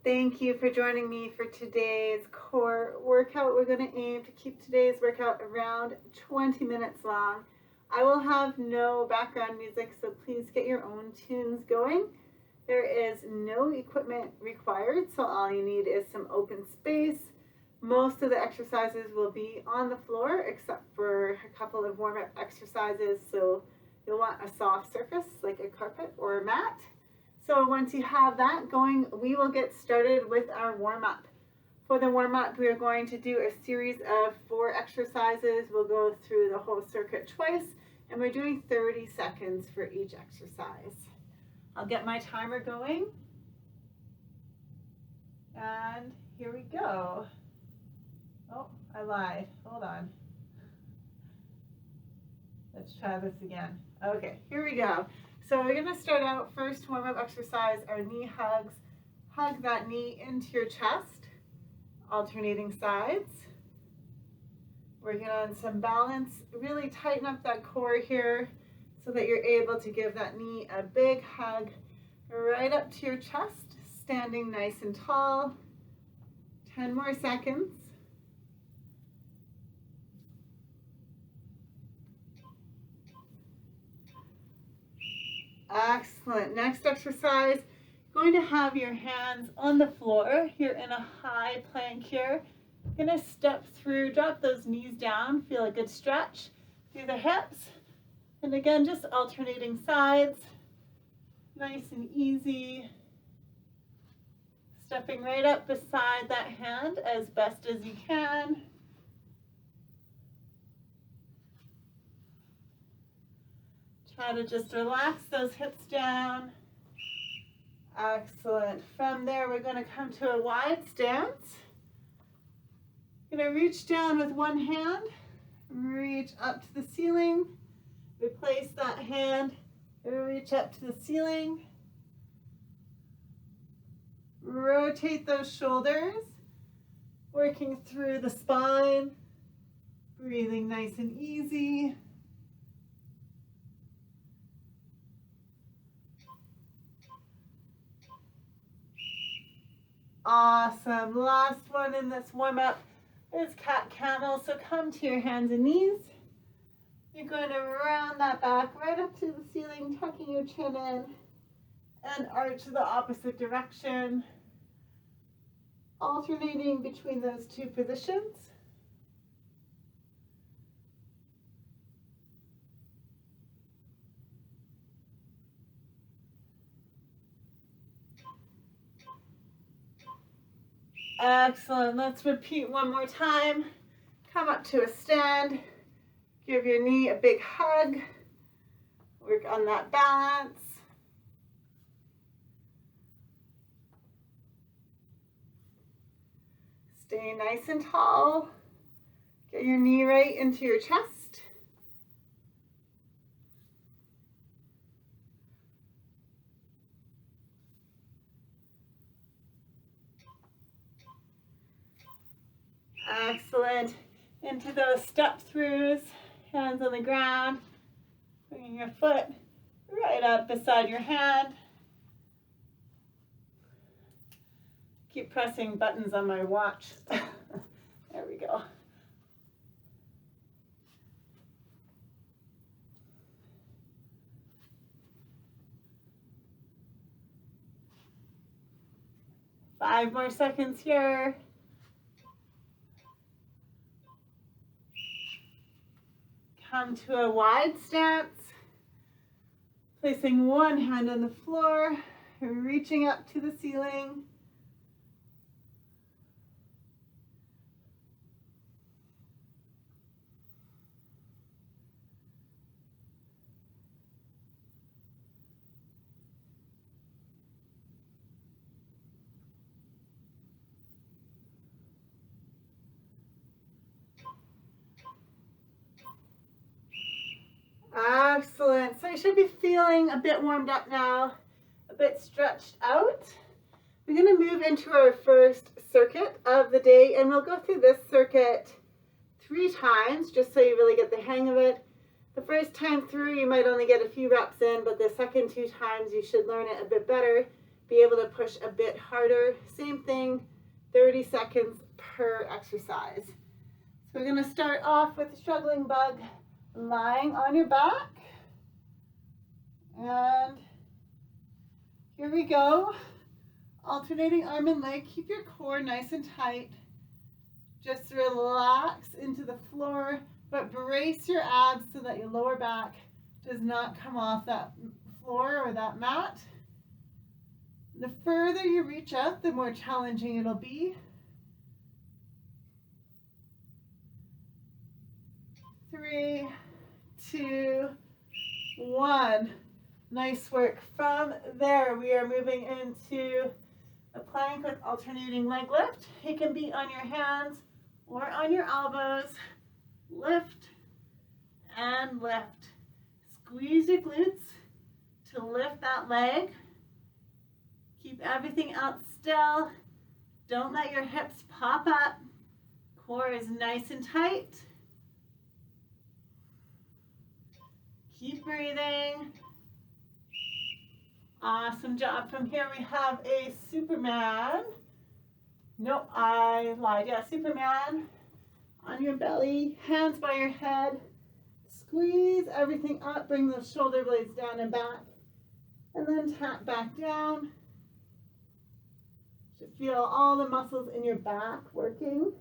Thank you for joining me for today's core workout. We're going to aim to keep today's workout around 20 minutes long. I will have no background music, so please get your own tunes going. There is no equipment required, so all you need is some open space. Most of the exercises will be on the floor, except for a couple of warm-up exercises, so you'll want a soft surface like a carpet or a mat. So once you have that going, we will get started with our warm-up. For the warm-up, we are going to do a series of 4 exercises. We'll go through the whole circuit twice, and we're doing 30 seconds for each exercise. I'll get my timer going. And here we go. Oh, I lied. Hold on. Let's try this again. Okay, here we go. So we're going to start out first warm-up exercise, our knee hugs. Hug that knee into your chest, alternating sides. Working on some balance. Really tighten up that core here so that you're able to give that knee a big hug right up to your chest, standing nice and tall. 10 more seconds. Excellent. Next exercise, going to have your hands on the floor. You're in a high plank here. Going to step through, drop those knees down, feel a good stretch through the hips. And again, just alternating sides, nice and easy. Stepping right up beside that hand as best as you can. Try to just relax those hips down. Excellent. From there, we're going to come to a wide stance. Going to reach down with one hand, reach up to the ceiling, replace that hand, reach up to the ceiling. Rotate those shoulders, working through the spine, breathing nice and easy. Awesome. Last one in this warm-up is cat camel. So come to your hands and knees. You're going to round that back right up to the ceiling, tucking your chin in, and arch the opposite direction. Alternating between those two positions. Excellent. Let's repeat one more time. Come up to a stand. Give your knee a big hug. Work on that balance. Stay nice and tall. Get your knee right into your chest. Excellent. Into those step throughs, hands on the ground, bringing your foot right up beside your hand. Keep pressing buttons on my watch. There we go. Five more seconds here. Come to a wide stance, placing one hand on the floor, reaching up to the ceiling. Excellent. So you should be feeling a bit warmed up now, a bit stretched out. We're going to move into our first circuit of the day, and we'll go through this circuit 3 times just so you really get the hang of it. The first time through, you might only get a few reps in, but the second 2 times, you should learn it a bit better. be able to push a bit harder. Same thing, 30 seconds per exercise. So we're going to start off with struggling bug, lying on your back. And here we go. Alternating arm and leg. Keep your core nice and tight. Just relax into the floor, but brace your abs so that your lower back does not come off that floor or that mat. The further you reach out, the more challenging it'll be. 3, 2, 1. Nice work. From there, we are moving into a plank with alternating leg lift. It can be on your hands or on your elbows. Lift and lift. Squeeze your glutes to lift that leg. Keep everything else still. Don't let your hips pop up. Core is nice and tight. Keep breathing. Awesome job. From here we have a Superman. Nope, I lied. Yeah, Superman. On your belly, hands by your head. Squeeze everything up. Bring those shoulder blades down and back. And then tap back down. You should feel all the muscles in your back working.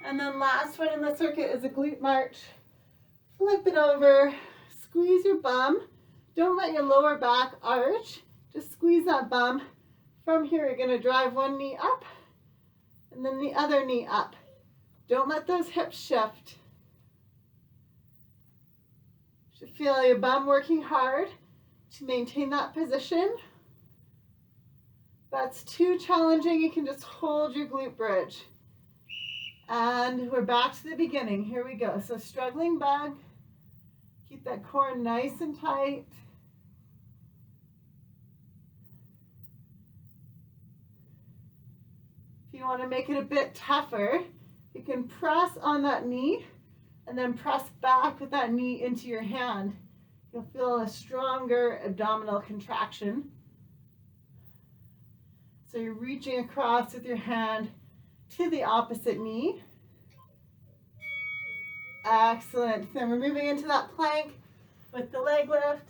And then last one in the circuit is a glute march. Flip it over, squeeze your bum. Don't let your lower back arch. Just squeeze that bum. From here, you're gonna drive one knee up and then the other knee up. Don't let those hips shift. You should feel your bum working hard to maintain that position. If that's too challenging, you can just hold your glute bridge. And we're back to the beginning. Here we go. So struggling bug. Keep that core nice and tight. If you want to make it a bit tougher, you can press on that knee and then press back with that knee into your hand. You'll feel a stronger abdominal contraction. So you're reaching across with your hand to the opposite knee. Excellent. Then we're moving into that plank with the leg lift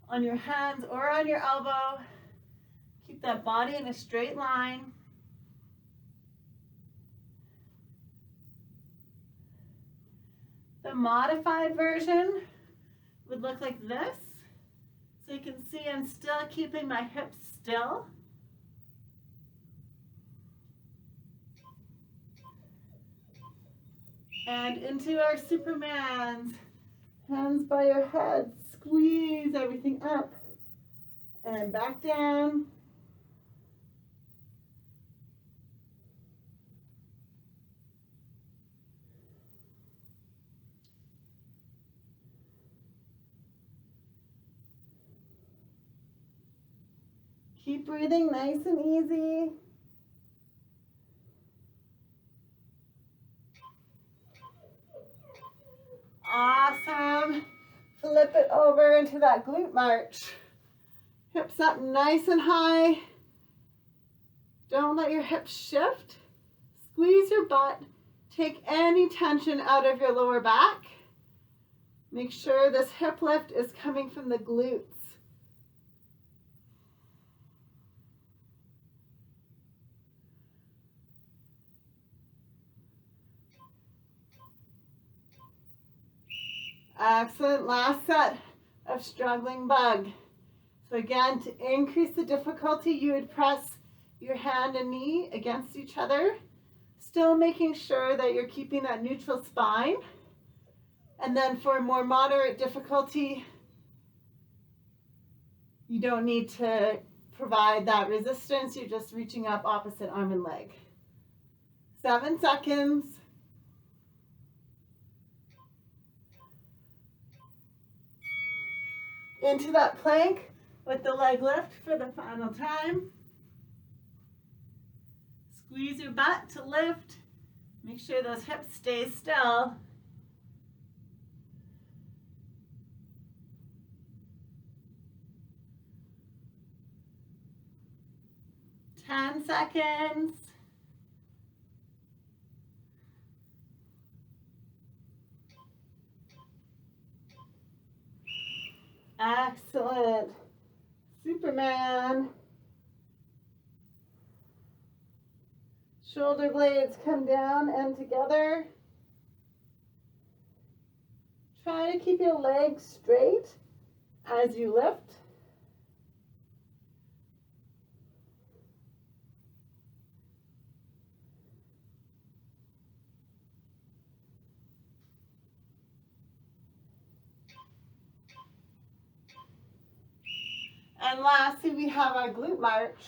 on your hands or on your elbow. Keep that body in a straight line. The modified version would look like this. So you can see I'm still keeping my hips still. And into our Supermans. Hands by your head. Squeeze everything up. And back down. Keep breathing nice and easy. Awesome. Flip it over into that glute march. Hips up nice and high. Don't let your hips shift. Squeeze your butt. Take any tension out of your lower back. Make sure this hip lift is coming from the glutes. Excellent. Last set of struggling bug. So again, to increase the difficulty, you would press your hand and knee against each other, still making sure that you're keeping that neutral spine. And then for more moderate difficulty, you don't need to provide that resistance. You're just reaching up opposite arm and leg. 7 seconds. Into that plank with the leg lift for the final time. Squeeze your butt to lift Make sure those hips stay still. 10 seconds. Excellent. Superman. Shoulder blades come down and together. Try to keep your legs straight as you lift. And lastly, we have our glute march.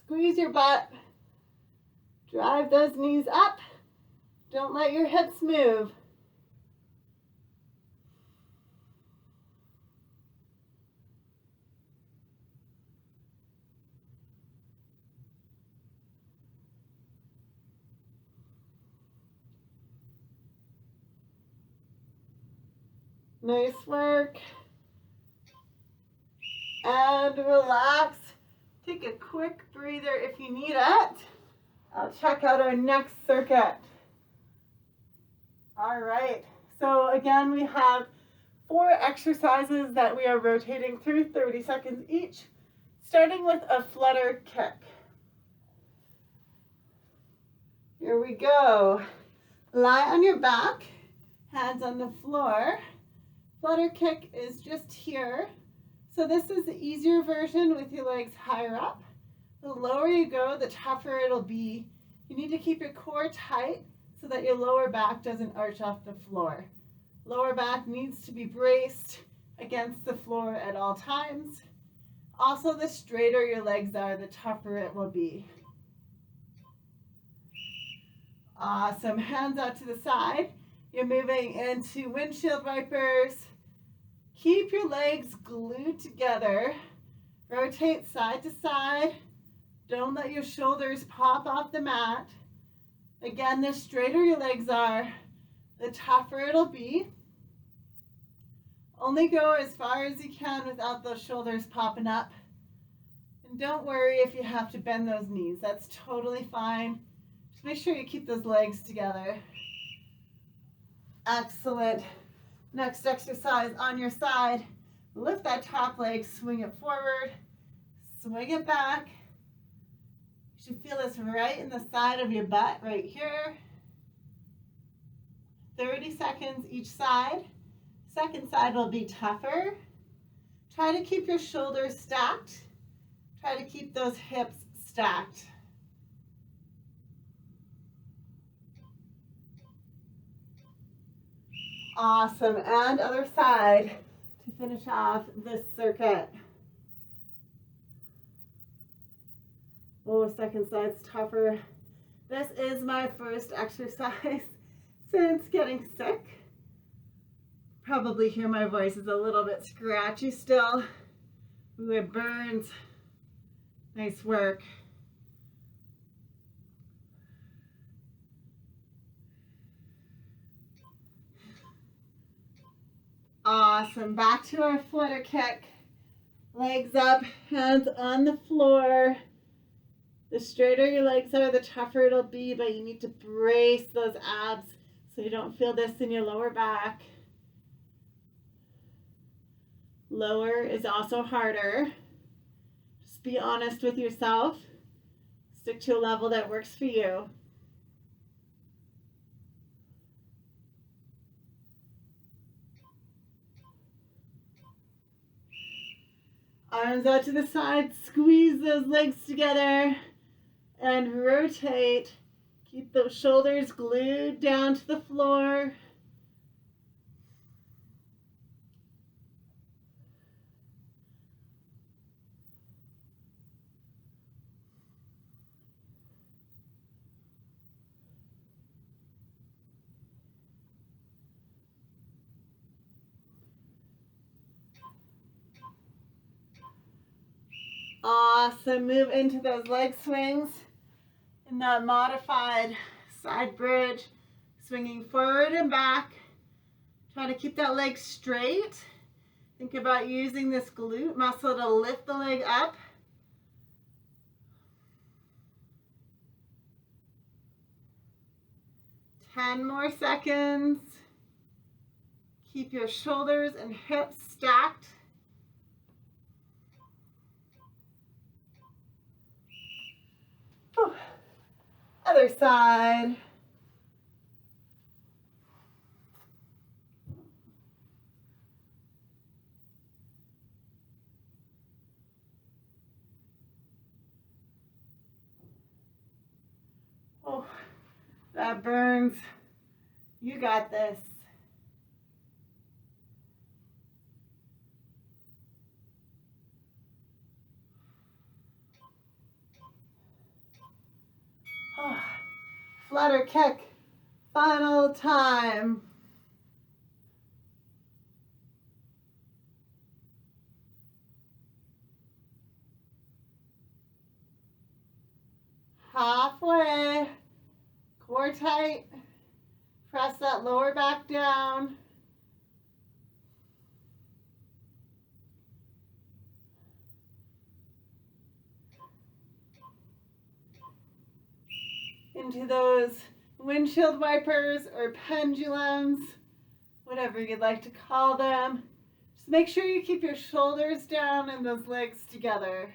Squeeze your butt. Drive those knees up. Don't let your hips move. Nice work. And relax. Take a quick breather if you need it. I'll check out our next circuit. All right. So again, we have 4 exercises that we are rotating through 30 seconds each, starting with a flutter kick. Here we go. Lie on your back, hands on the floor. Flutter kick is just here. So this is the easier version with your legs higher up. The lower you go, the tougher it'll be. You need to keep your core tight so that your lower back doesn't arch off the floor. Lower back needs to be braced against the floor at all times. Also, the straighter your legs are, the tougher it will be. Awesome. Hands out to the side. You're moving into Windshield Wipers. Keep your legs glued together. Rotate side to side. Don't let your shoulders pop off the mat. Again, the straighter your legs are, the tougher it'll be. Only go as far as you can without those shoulders popping up. And don't worry if you have to bend those knees. That's totally fine. Just make sure you keep those legs together. Excellent. Next exercise on your side. Lift that top leg, swing it forward, swing it back. You should feel this right in the side of your butt, right here. 30 seconds each side. Second side will be tougher. Try to keep your shoulders stacked. Try to keep those hips stacked. Awesome. And other side to finish off this circuit. Oh, second side's tougher. This is my first exercise since getting sick. Probably hear my voice is a little bit scratchy still. Ooh, it burns. Nice work. Awesome. Back to our flutter kick. Legs up, hands on the floor. The straighter your legs are, the tougher it'll be, but you need to brace those abs so you don't feel this in your lower back. Lower is also harder. Just be honest with yourself. Stick to a level that works for you. Arms out to the side, squeeze those legs together and rotate. Keep those shoulders glued down to the floor. Awesome. Move into those leg swings. In that modified side bridge, swinging forward and back. Try to keep that leg straight. Think about using this glute muscle to lift the leg up. Ten more seconds. Keep your shoulders and hips stacked. Whew. Other side. Oh, that burns. You got this. Oh, flutter kick. Final time. Halfway. Core tight. Press that lower back down. Into those windshield wipers or pendulums, whatever you'd like to call them. Just make sure you keep your shoulders down and those legs together.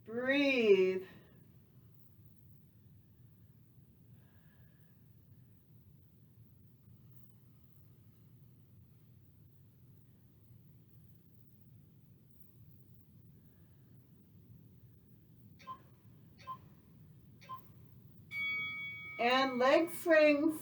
Breathe. And leg swings.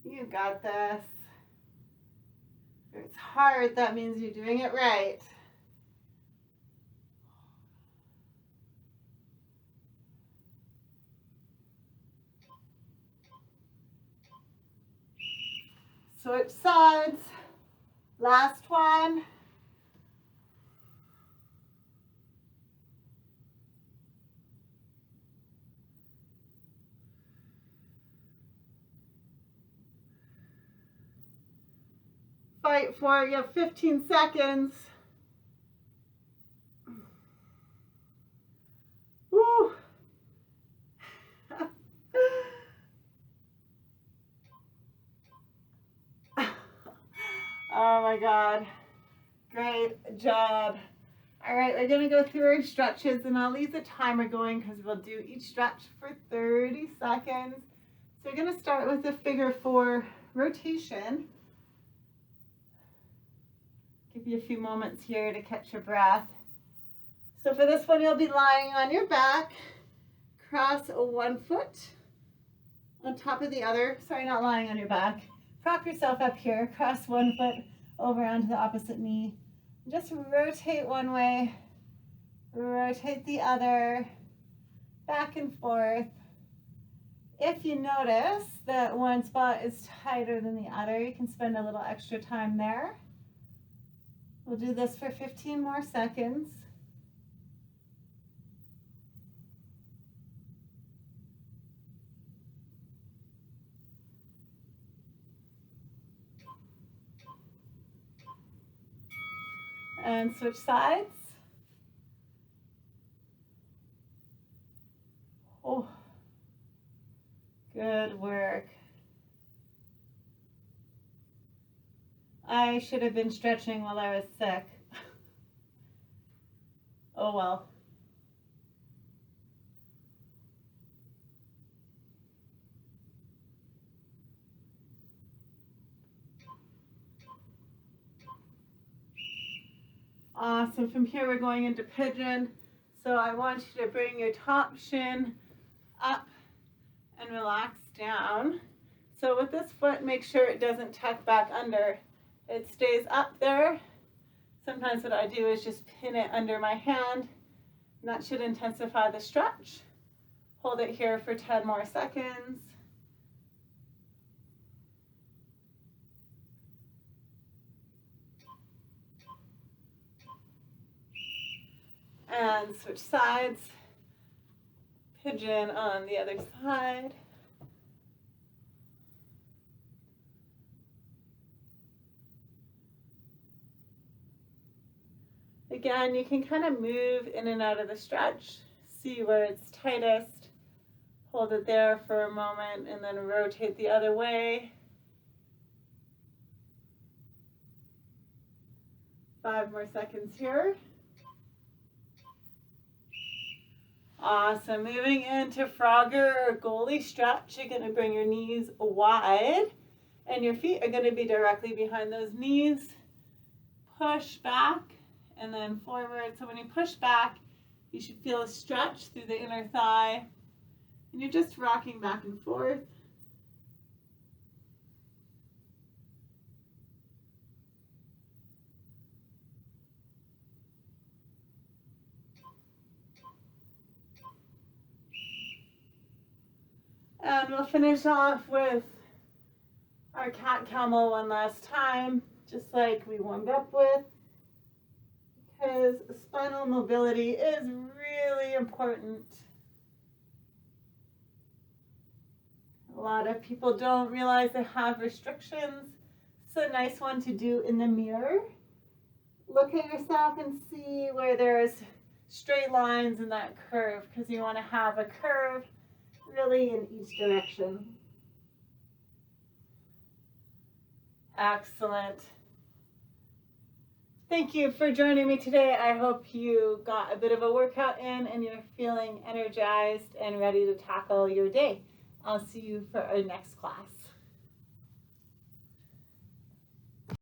You got this. If it's hard, that means you're doing it right. Switch sides. Last one. Fight for it. You have 15 seconds. Woo. Oh my God. Great job. All right, we're gonna go through our stretches and I'll leave the timer going because we'll do each stretch for 30 seconds. So we're gonna start with the figure 4 rotation. Give you a few moments here to catch your breath. So for this one, you'll be lying on your back, cross one foot on top of the other. Sorry, not lying on your back. Prop yourself up here, cross one foot over onto the opposite knee. Just rotate one way, rotate the other, back and forth. If you notice that one spot is tighter than the other, you can spend a little extra time there. We'll do this for 15 more seconds. And switch sides. Oh, good work. I should have been stretching while I was sick. Oh well. Awesome. From here we're going into pigeon. So I want you to bring your top shin up and relax down. So with this foot, make sure it doesn't tuck back under. It stays up there. Sometimes what I do is just pin it under my hand. And that should intensify the stretch. Hold it here for 10 more seconds. And switch sides. Pigeon on the other side. Again, you can kind of move in and out of the stretch, see where it's tightest, hold it there for a moment, and then rotate the other way. 5 more seconds here. Awesome. Moving into Frogger or Goalie stretch, you're going to bring your knees wide, and your feet are going to be directly behind those knees. Push back. And then forward. So when you push back, you should feel a stretch through the inner thigh. And you're just rocking back and forth. And we'll finish off with our cat camel one last time, just like we warmed up with. Because spinal mobility is really important. A lot of people don't realize they have restrictions. It's a nice one to do in the mirror. Look at yourself and see where there's straight lines in that curve, because you want to have a curve really in each direction. Excellent. Thank you for joining me today. I hope you got a bit of a workout in and you're feeling energized and ready to tackle your day. I'll see you for our next class.